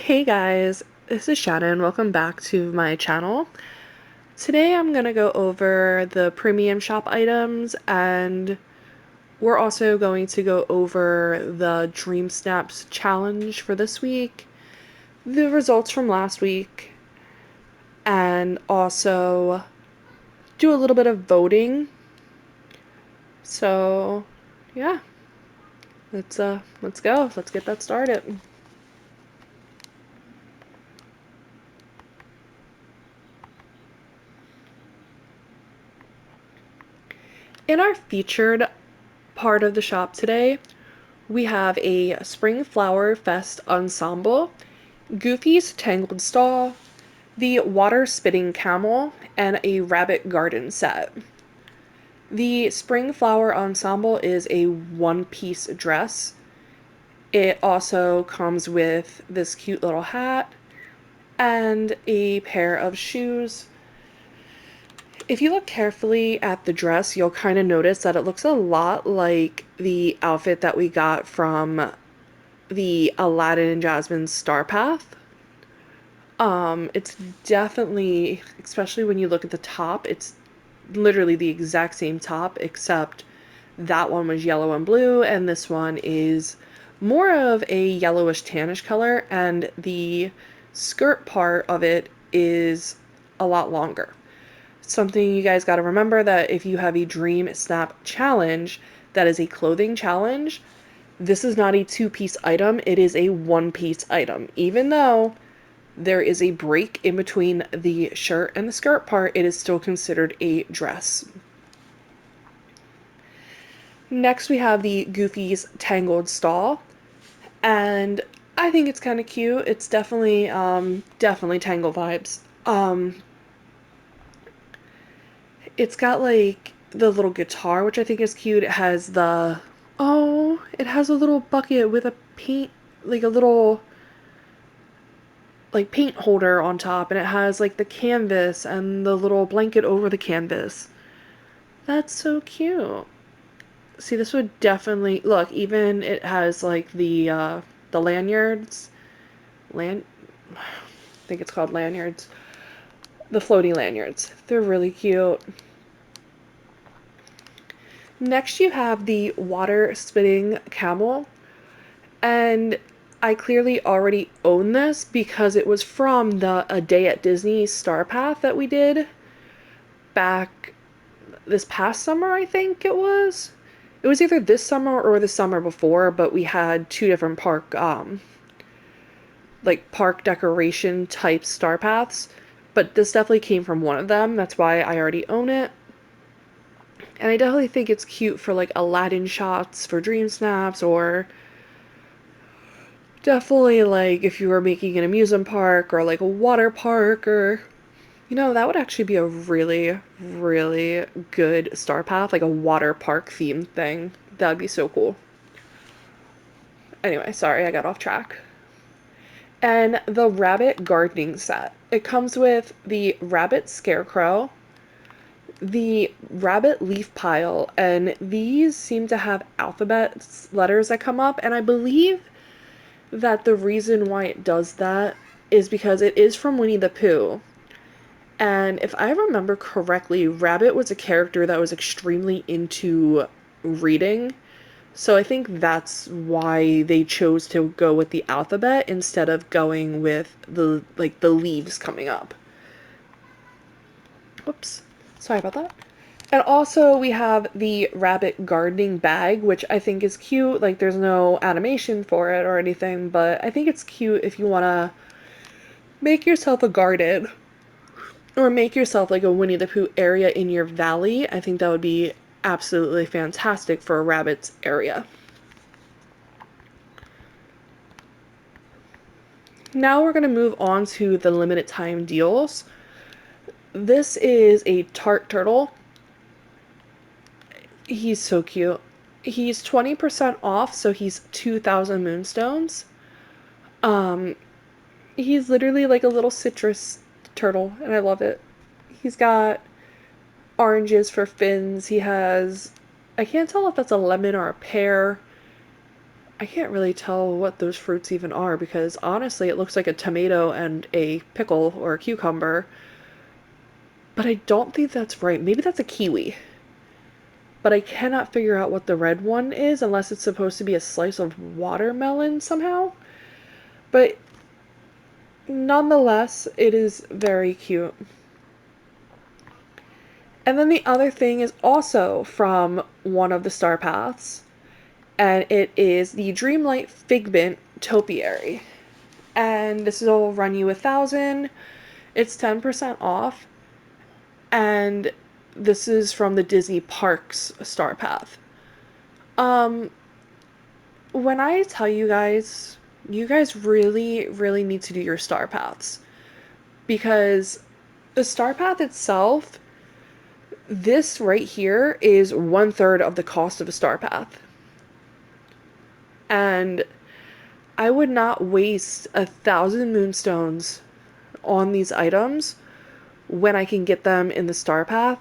Hey guys, this is Shannon. Welcome back to my channel. Today I'm gonna go over the premium shop items, and we're also going to go over the Dream Snaps challenge for this week, the results from last week, and also do a little bit of voting. So yeah, let's go. Let's get that started. In our featured part of the shop today, we have a Spring Flower Fest Ensemble, Goofy's Tangled Stall, the Water Spitting Camel, and a Rabbit Garden set. The Spring Flower Ensemble is a one-piece dress. It also comes with this cute little hat and a pair of shoes. If you look carefully at the dress, you'll kind of notice that it looks a lot like the outfit that we got from the Aladdin and Jasmine's Star Path. It's definitely, especially when you look at the top, it's literally the exact same top, except that one was yellow and blue, and this one is more of a yellowish tannish color, and the skirt part of it is a lot longer. Something you guys got to remember, that if you have a Dream Snap challenge that is a clothing challenge, this is not a two-piece item, it is a one-piece item. Even though there is a break in between the shirt and the skirt part, it is still considered a dress. Next we have the Goofy's Tangled Stall, and I think it's kind of cute. It's definitely Tangle vibes. It's got like the little guitar, which I think is cute. It has it has a little bucket with a paint, like a little like paint holder on top, and it has like the canvas and the little blanket over the canvas. That's so cute. See, this would definitely look, even it has like the lanyards. Lan I think it's called lanyards. The floaty lanyards. They're really cute. Next you have the Water Spitting Camel, and I clearly already own this because it was from the A Day at Disney Star Path that we did back this past summer, I think it was. It was either this summer or the summer before, but we had two different park decoration type star paths. But this definitely came from one of them. That's why I already own it. And I definitely think it's cute for like Aladdin shots for Dream Snaps, or definitely like if you were making an amusement park or like a water park, or that would actually be a really, really good star path, like a water park themed thing. That would be so cool. Anyway, sorry, I got off track. And the rabbit gardening set. It comes with the rabbit scarecrow, the rabbit leaf pile, and these seem to have alphabet letters that come up, and I believe that the reason why it does that is because it is from Winnie the Pooh. And if I remember correctly, Rabbit was a character that was extremely into reading. So I think that's why they chose to go with the alphabet instead of going with the leaves coming up. Whoops. Sorry about that. And also we have the rabbit gardening bag, which I think is cute. Like, there's no animation for it or anything, but I think it's cute if you want to make yourself a garden or make yourself like a Winnie the Pooh area in your valley. I think that would be absolutely fantastic for a rabbit's area. Now we're going to move on to the limited time deals. This is a tart turtle. He's so cute. He's 20% off, so he's 2,000 moonstones. Um, he's literally like a little citrus turtle, and I love it. He's got oranges for fins. He has, I can't tell if that's a lemon or a pear. I can't really tell what those fruits even are because honestly it looks like a tomato and a pickle or a cucumber. But I don't think that's right. Maybe that's a kiwi. But I cannot figure out what the red one is unless it's supposed to be a slice of watermelon somehow. But nonetheless, it is very cute. And then the other thing is also from one of the star paths, and it is the Dreamlight Figment Topiary. And this will run you 1,000. It's 10% off, and this is from the Disney Parks Star Path. Um, when I tell you guys really, really need to do your Star Paths because the Star Path itself, this right here is 1/3 of the cost of a Star Path. And I would not waste 1,000 moonstones on these items when I can get them in the Star Path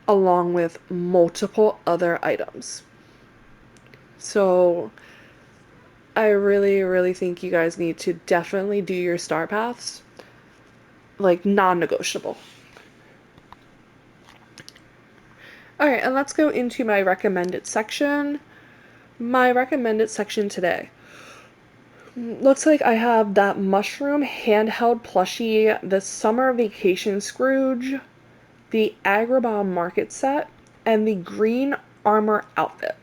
along with multiple other items. So I really, really think you guys need to definitely do your Star Paths. Like, non-negotiable. Alright, and let's go into my recommended section. My recommended section today. Looks like I have that mushroom handheld plushie, the summer vacation Scrooge, the Agrabah market set, and the green armor outfit.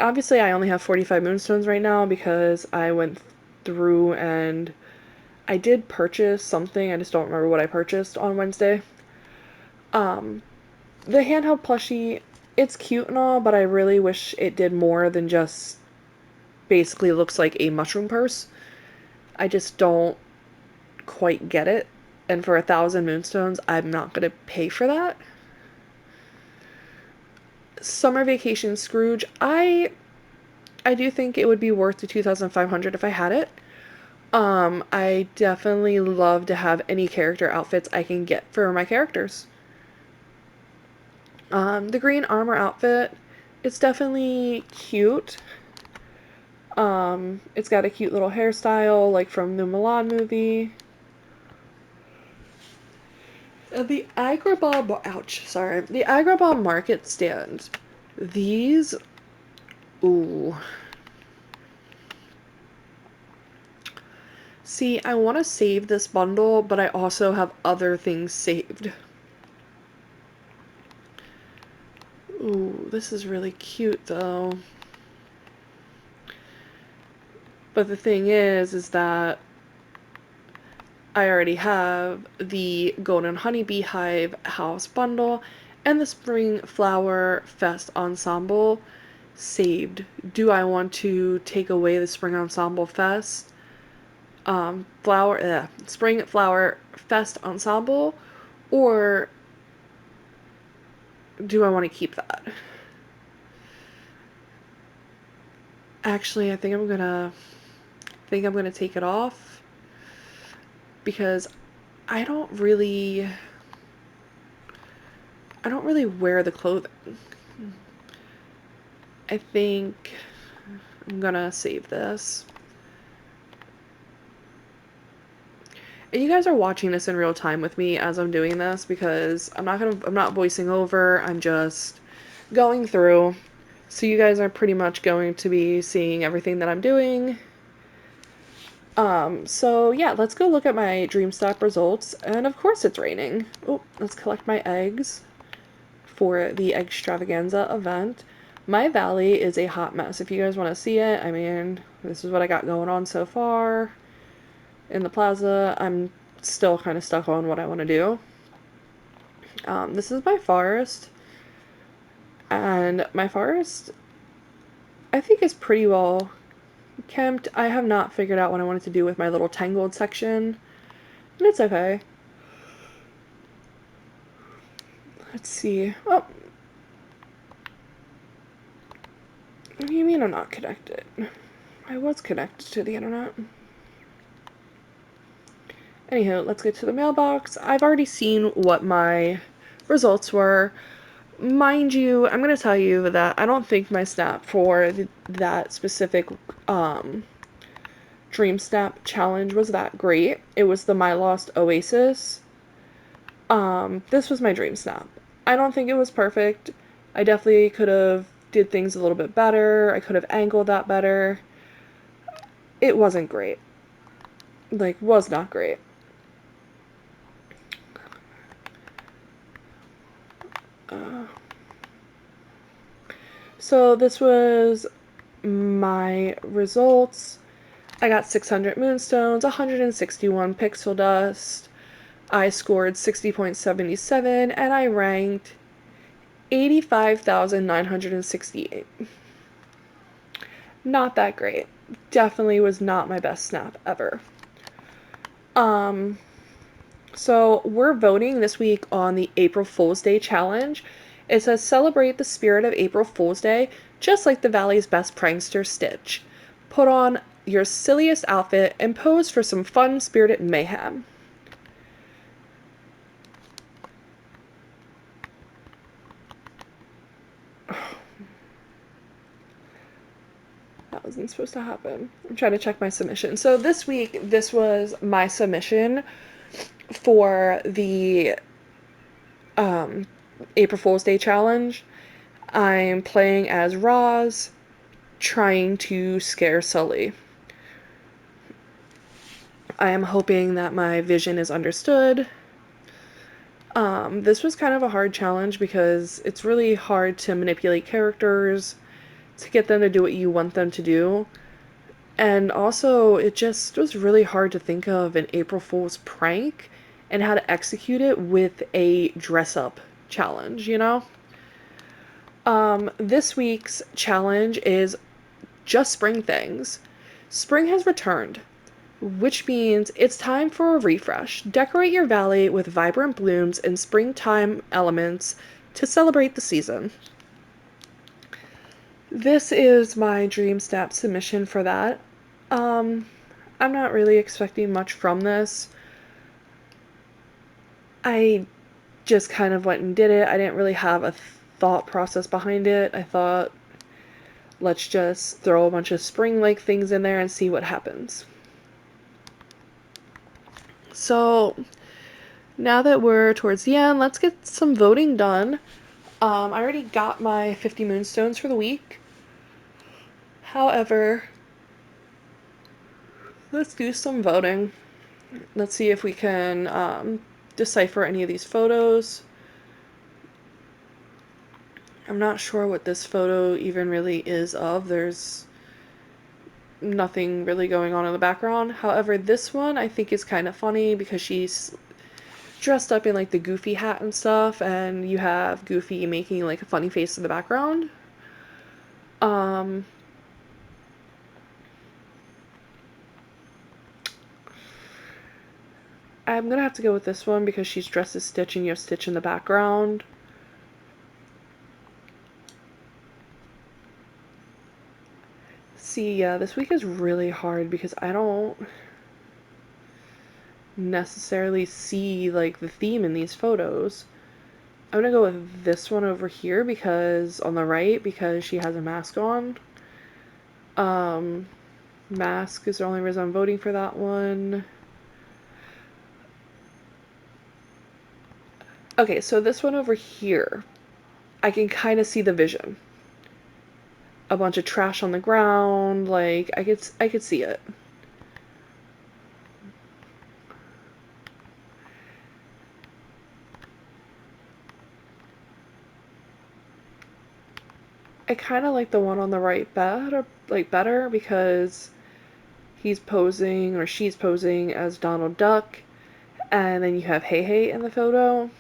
Obviously I only have 45 moonstones right now because I went through and I did purchase something, I just don't remember what I purchased on Wednesday. The handheld plushie, it's cute and all, but I really wish it did more than just basically looks like a mushroom purse. I just don't quite get it. And for 1,000 moonstones, I'm not gonna pay for that. Summer Vacation Scrooge, I do think it would be worth the 2,500 if I had it. I definitely love to have any character outfits I can get for my characters. The green armor outfit, it's definitely cute. It's got a cute little hairstyle, like from the Mulan movie. The Agrabah market stand. These, ooh. See, I want to save this bundle, but I also have other things saved. Ooh, this is really cute though. But the thing is that I already have the Golden Honeybee Hive House bundle and the Spring Flower Fest Ensemble saved. Do I want to take away the Spring Ensemble Fest? Spring Flower Fest Ensemble, or do I want to keep that? Actually, I think I'm gonna take it off because I don't really wear the clothing. I think I'm gonna save this. And you guys are watching this in real time with me as I'm doing this because I'm not voicing over, I'm just going through. So you guys are pretty much going to be seeing everything that I'm doing. So yeah, let's go look at my Dreamstack results. And of course it's raining. Oh, let's collect my eggs for the extravaganza event. My valley is a hot mess. If you guys want to see it, I mean, this is what I got going on so far. In the plaza, I'm still kind of stuck on what I want to do. This is my forest. And my forest, I think, is pretty well kempt. I have not figured out what I wanted to do with my little tangled section. And it's okay. Let's see. Oh. What do you mean I'm not connected? I was connected to the internet. Anywho, let's get to the mailbox. I've already seen what my results were. Mind you, I'm going to tell you that I don't think my snap for that specific Dream Snap challenge was that great. It was the My Lost Oasis. This was my Dream Snap. I don't think it was perfect. I definitely could have did things a little bit better. I could have angled that better. It wasn't great. Like, was not great. Uh, so this was my results. I got 600 moonstones, 161 pixel dust. I scored 60.77 and I ranked 85,968. Not that great. Definitely was not my best snap ever. So we're voting this week on the April Fool's Day challenge. It says celebrate the spirit of April Fool's Day, just like the Valley's best prankster Stitch. Put on your silliest outfit and pose for some fun spirited mayhem. That wasn't supposed to happen. I'm trying to check my submission. So this week, this was my submission for the April Fool's Day challenge. I'm playing as Roz, trying to scare Sully. I am hoping that my vision is understood. This was kind of a hard challenge because it's really hard to manipulate characters to get them to do what you want them to do. And also, it just was really hard to think of an April Fool's prank and how to execute it with a dress-up challenge, you know? This week's challenge is just spring things. Spring has returned, which means it's time for a refresh. Decorate your valley with vibrant blooms and springtime elements to celebrate the season. This is my Dream Snap submission for that. I'm not really expecting much from this. I just kind of went and did it. I didn't really have a thought process behind it. I thought, let's just throw a bunch of spring-like things in there and see what happens. So, now that we're towards the end, let's get some voting done. I already got my 50 moonstones for the week. However, let's do some voting. Let's see if we can decipher any of these photos. I'm not sure what this photo even really is of. There's nothing really going on in the background. However, this one I think is kind of funny because she's dressed up in like the Goofy hat and stuff, and you have Goofy making like a funny face in the background. I'm gonna have to go with this one because she's dressed as Stitch and you have Stitch in the background. See, yeah, this week is really hard because I don't necessarily see like the theme in these photos. I'm gonna go with this one over here because on the right because she has a mask on. Mask is the only reason I'm voting for that one. Okay, so this one over here, I can kind of see the vision. A bunch of trash on the ground, like I could see it. I kind of like the one on the right better because he's posing or she's posing as Donald Duck, and then you have Hey Hey in the photo.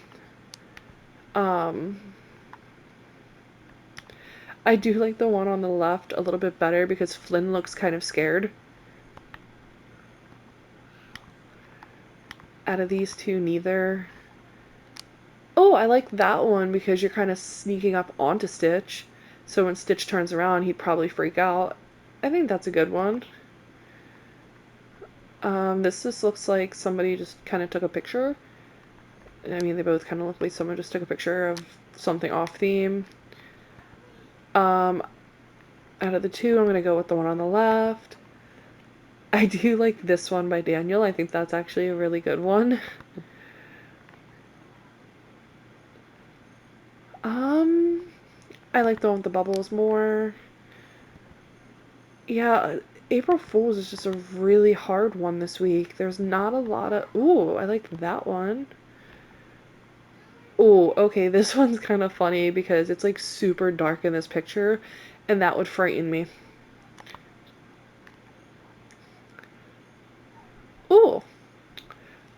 I do like the one on the left a little bit better because Flynn looks kind of scared. Out of these two, neither. Oh, I like that one because you're kind of sneaking up onto Stitch. So when Stitch turns around, he'd probably freak out. I think that's a good one. This just looks like somebody just kind of took a picture. I mean, they both kind of look like someone just took a picture of something off theme. Out of the two, I'm gonna go with the one on the left. I do like this one by Daniel. I think that's actually a really good one. I like the one with the bubbles more. Yeah, April Fool's is just a really hard one this week. There's not a lot of. Ooh, I like that one. Ooh, okay, this one's kind of funny because it's like super dark in this picture, and that would frighten me. Ooh,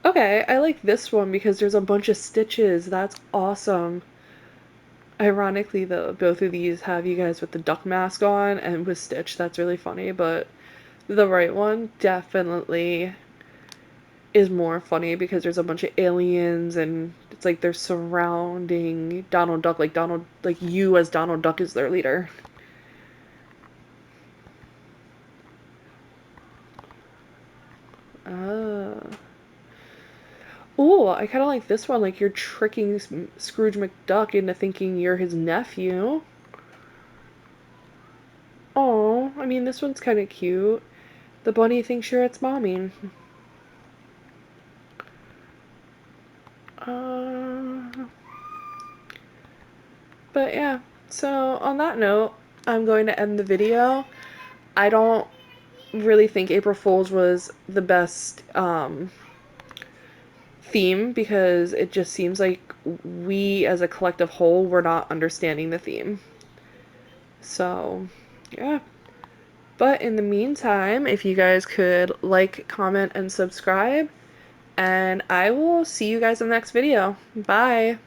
okay, I like this one because there's a bunch of stitches. That's awesome. Ironically, though, both of these have you guys with the duck mask on and with Stitch. That's really funny, but the right one definitely is more funny because there's a bunch of aliens and it's like they're surrounding Donald Duck, like Donald, like you as Donald Duck is their leader. Uh. Oh, I kind of like this one. Like you're tricking Scrooge McDuck into thinking you're his nephew. Oh, I mean this one's kind of cute. The bunny thinks you're its mommy. Uh, but yeah, so on that note, I'm going to end the video. I don't really think April Fool's was the best theme because it just seems like we as a collective whole were not understanding the theme. So, yeah. But in the meantime, if you guys could like, comment, and subscribe, and I will see you guys in the next video. Bye!